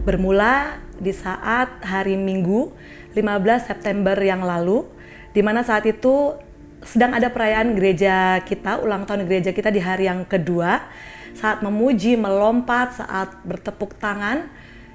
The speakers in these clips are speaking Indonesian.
Bermula di saat hari Minggu 15 September yang lalu, di mana saat itu sedang ada perayaan gereja kita, ulang tahun gereja kita di hari yang kedua. Saat memuji, melompat, saat bertepuk tangan,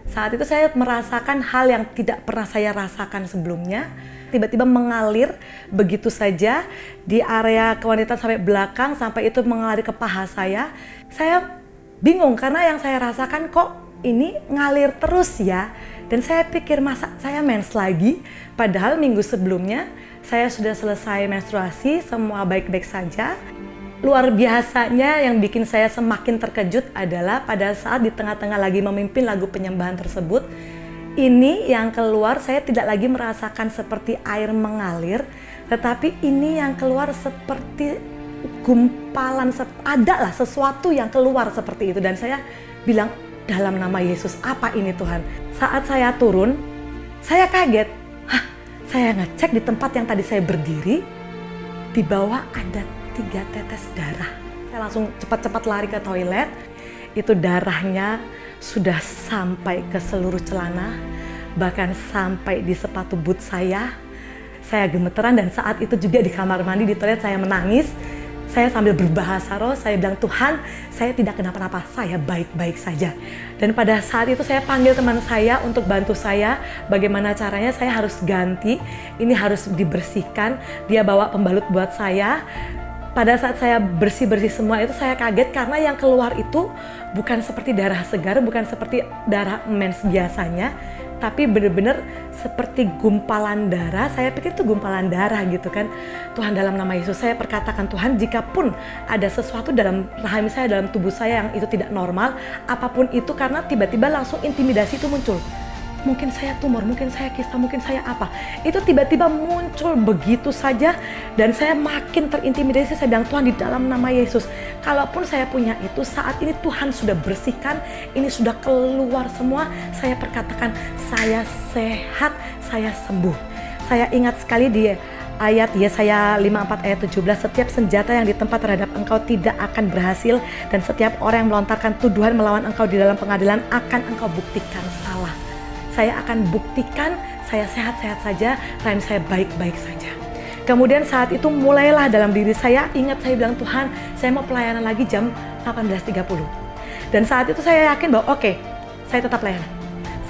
saat itu saya merasakan hal yang tidak pernah saya rasakan sebelumnya. Tiba-tiba mengalir begitu saja di area kewanitaan sampai belakang, sampai itu mengalir ke paha saya. Saya bingung karena yang saya rasakan kok ini ngalir terus ya. Dan saya pikir masa saya mens lagi, padahal minggu sebelumnya saya sudah selesai menstruasi, semua baik-baik saja. Luar biasanya yang bikin saya semakin terkejut adalah pada saat di tengah-tengah lagi memimpin lagu penyembahan tersebut, ini yang keluar saya tidak lagi merasakan seperti air mengalir, tetapi ini yang keluar seperti gumpalan, adalah sesuatu yang keluar seperti itu. Dan saya bilang, dalam nama Yesus, apa ini Tuhan? Saat saya turun, saya kaget. Saya ngecek di tempat yang tadi saya berdiri, di bawah ada 3 tetes darah. Saya langsung cepat-cepat lari ke toilet. Itu darahnya sudah sampai ke seluruh celana, bahkan sampai di sepatu boot saya. Saya gemeteran dan saat itu juga di kamar mandi, di toilet saya menangis. Saya sambil berbahasa roh, saya bilang, Tuhan, saya tidak kenapa-napa, saya baik-baik saja. Dan pada saat itu saya panggil teman saya untuk bantu saya, bagaimana caranya saya harus ganti, ini harus dibersihkan. Dia bawa pembalut buat saya. Pada saat saya bersih-bersih semua itu, saya kaget karena yang keluar itu bukan seperti darah segar, bukan seperti darah mens biasanya, tapi benar-benar seperti gumpalan darah. Saya pikir itu gumpalan darah gitu kan. Tuhan, dalam nama Yesus saya perkatakan, Tuhan, jikapun ada sesuatu dalam rahim saya, dalam tubuh saya yang itu tidak normal, apapun itu, karena tiba-tiba langsung intimidasi itu muncul. Mungkin saya tumor, mungkin saya kista, mungkin saya apa. Itu tiba-tiba muncul begitu saja dan saya makin terintimidasi. Saya bilang, Tuhan, di dalam nama Yesus, kalaupun saya punya itu, saat ini Tuhan sudah bersihkan, ini sudah keluar semua. Saya perkatakan, saya sehat, saya sembuh. Saya ingat sekali di ayat Yesaya 54 ayat 17, setiap senjata yang ditempa terhadap engkau tidak akan berhasil, dan setiap orang yang melontarkan tuduhan melawan engkau di dalam pengadilan akan engkau buktikan salah. Saya akan buktikan saya sehat-sehat saja, rahim saya baik-baik saja. Kemudian saat itu mulailah dalam diri saya, ingat saya bilang, Tuhan, saya mau pelayanan lagi jam 18.30. Dan saat itu saya yakin bahwa oke, saya tetap pelayanan.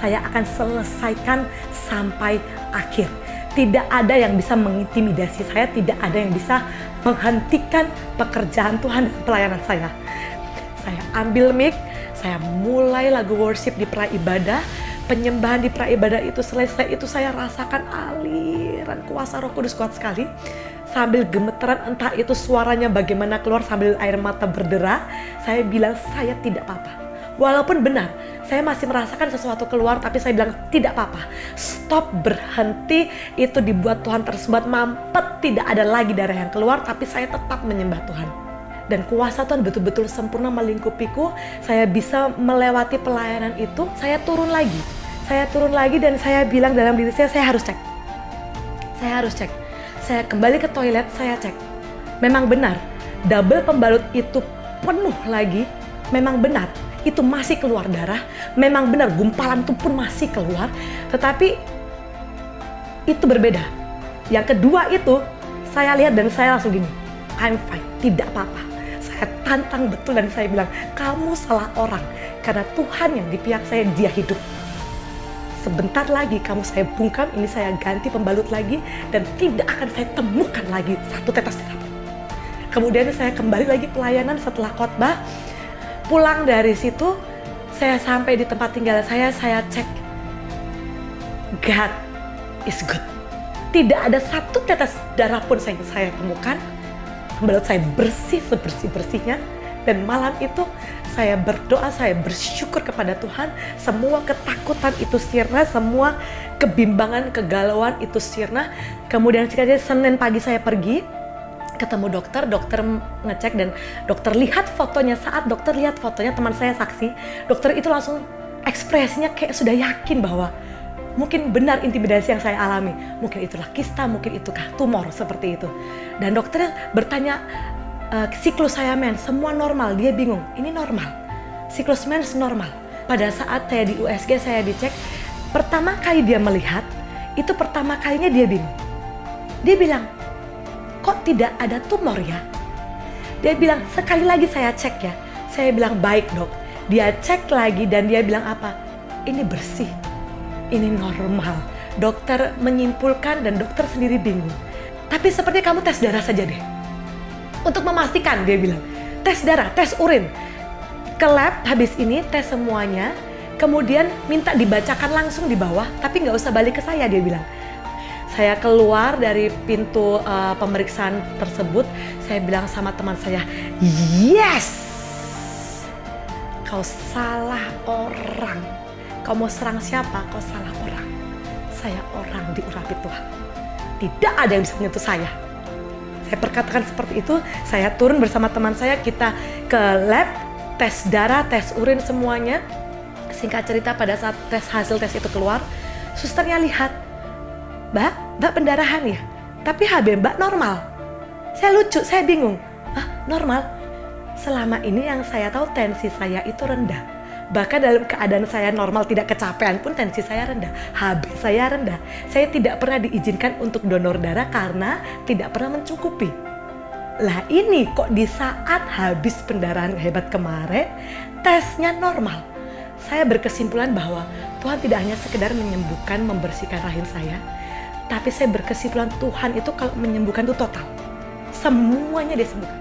Saya akan selesaikan sampai akhir. Tidak ada yang bisa mengintimidasi saya, tidak ada yang bisa menghentikan pekerjaan Tuhan dan pelayanan saya. Saya ambil mic, saya mulai lagu worship di praibadah. Penyembahan di praibadah itu selesai, itu saya rasakan aliran kuasa Roh Kudus kuat sekali. Sambil gemeteran, entah itu suaranya bagaimana keluar sambil air mata berderah, saya bilang saya tidak apa-apa. Walaupun benar, saya masih merasakan sesuatu keluar, tapi saya bilang tidak apa-apa. Stop, berhenti, itu dibuat Tuhan tersumbat, mampet, tidak ada lagi darah yang keluar, tapi saya tetap menyembah Tuhan. Dan kuasa Tuhan betul-betul sempurna melingkupiku. Saya bisa melewati pelayanan itu. Saya turun lagi dan saya bilang dalam diri saya harus cek. Saya harus cek. Saya kembali ke toilet, saya cek. Memang benar, double pembalut itu penuh lagi. Memang benar, itu masih keluar darah. Memang benar, gumpalan itu pun masih keluar. Tetapi itu berbeda. Yang kedua itu, saya lihat dan saya langsung gini, I'm fine, tidak apa-apa. Saya tantang betul dan saya bilang, kamu salah orang. Karena Tuhan yang di pihak saya, dia hidup. Sebentar lagi kamu saya bungkam, ini saya ganti pembalut lagi, dan tidak akan saya temukan lagi satu tetes darah pun. Kemudian saya kembali lagi pelayanan setelah khotbah. Pulang dari situ, saya sampai di tempat tinggal saya cek. God is good. Tidak ada satu tetes darah pun yang saya temukan. Pembalut saya bersih sebersih-bersihnya. Dan malam itu saya berdoa, saya bersyukur kepada Tuhan. Semua ketakutan itu sirna, semua kebimbangan, kegalauan itu sirna. Kemudian sekali Senin pagi saya pergi, ketemu dokter ngecek dan dokter lihat fotonya. Saat dokter lihat fotonya, teman saya saksi, dokter itu langsung ekspresinya kayak sudah yakin bahwa mungkin benar intimidasi yang saya alami. Mungkin itulah kista, mungkin itukah tumor, seperti itu. Dan dokternya bertanya, siklus saya mens, semua normal. Dia bingung, ini normal. Siklus mens normal. Pada saat saya di USG, saya dicek, pertama kali dia melihat, itu pertama kalinya dia bingung. Dia bilang, kok tidak ada tumor ya? Dia bilang, sekali lagi saya cek ya. Saya bilang, baik dok. Dia cek lagi dan dia bilang apa? Ini bersih, ini normal. Dokter menyimpulkan dan dokter sendiri bingung. Tapi sepertinya kamu tes darah saja deh. Untuk memastikan, dia bilang, tes darah, tes urin. Ke lab habis ini tes semuanya, kemudian minta dibacakan langsung di bawah, tapi nggak usah balik ke saya, dia bilang. Saya keluar dari pintu pemeriksaan tersebut, saya bilang sama teman saya, yes! Kau salah orang. Kau mau serang siapa? Kau salah orang. Saya orang diurapi Tuhan. Tidak ada yang bisa menyentuh saya. Saya perkatakan seperti itu, saya turun bersama teman saya, kita ke lab, tes darah, tes urin semuanya. Singkat cerita pada saat hasil tes itu keluar, susternya lihat, Mbak pendarahan ya? Tapi HB Mbak normal. Saya lucu, saya bingung. Ah, normal? Selama ini yang saya tahu tensi saya itu rendah. Bahkan dalam keadaan saya normal tidak kecapean pun tensi saya rendah. HB saya rendah. Saya tidak pernah diizinkan untuk donor darah karena tidak pernah mencukupi. Lah ini kok di saat habis pendarahan hebat kemarin, tesnya normal. Saya berkesimpulan bahwa Tuhan tidak hanya sekedar menyembuhkan, membersihkan rahim saya, tapi saya berkesimpulan Tuhan itu kalau menyembuhkan itu total. Semuanya dia sembuhkan.